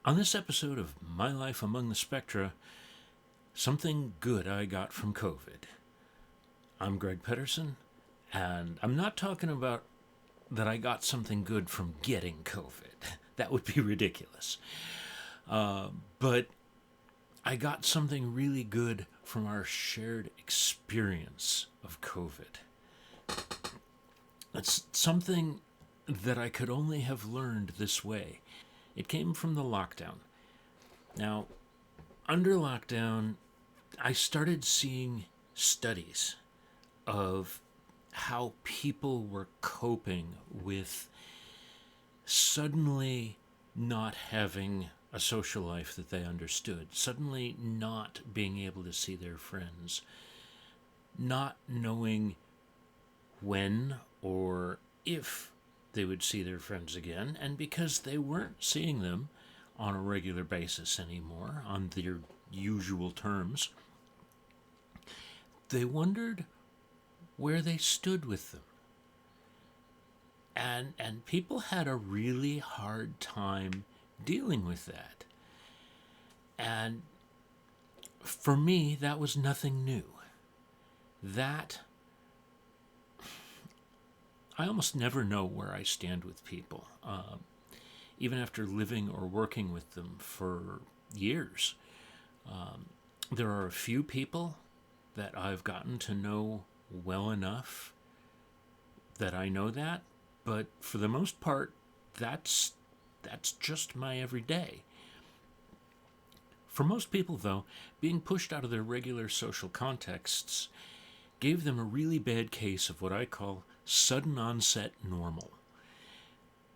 On this episode of My Life Among the Spectra, something good I got from COVID. I'm Greg Pedersen, and I'm not talking about that I got something good from getting COVID. That would be ridiculous. But I got something really good from our shared experience of COVID. It's something that I could only have learned this way. It came from the lockdown. Now, under lockdown, I started seeing studies of how people were coping with suddenly not having a social life that they understood, suddenly not being able to see their friends, not knowing when or if they would see their friends again, and because they weren't seeing them on a regular basis anymore, on their usual terms, they wondered where they stood with them. And people had a really hard time dealing with that. And for me, that was nothing new. That I almost never know where I stand with people, even after living or working with them for years. There are a few people that I've gotten to know well enough that I know that, but for the most part, that's just my everyday. For most people, though, being pushed out of their regular social contexts gave them a really bad case of what I call sudden onset normal.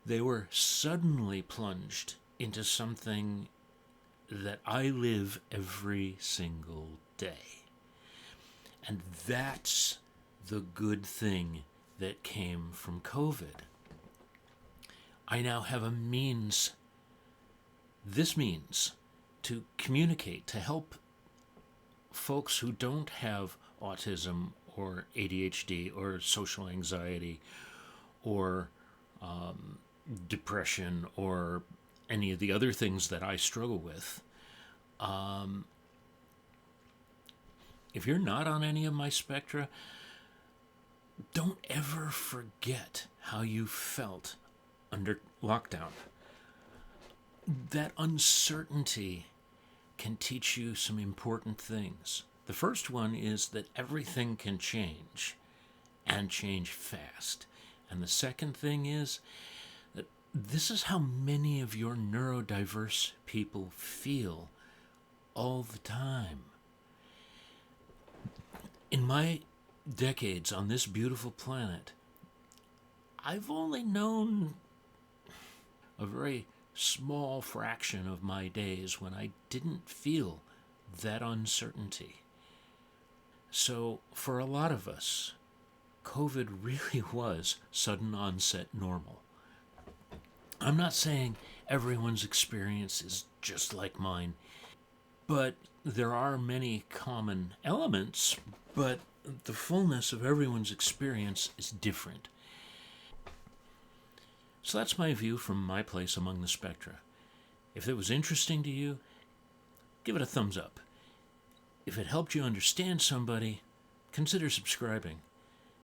They were suddenly plunged into something that I live every single day. And that's the good thing that came from COVID. I now have a means, this means, to communicate, to help folks who don't have autism or ADHD or social anxiety or depression or any of the other things that I struggle with. If you're not on any of my spectra, don't ever forget how you felt under lockdown. That uncertainty can teach you some important things. The first one is that everything can change, and change fast. And the second thing is that this is how many of your neurodiverse people feel all the time. In my decades on this beautiful planet, I've only known a very small fraction of my days when I didn't feel that uncertainty. So for a lot of us, COVID really was sudden onset normal. I'm not saying everyone's experience is just like mine, but there are many common elements, but the fullness of everyone's experience is different. So that's my view from my place among the spectra. If it was interesting to you, give it a thumbs up. If it helped you understand somebody, consider subscribing.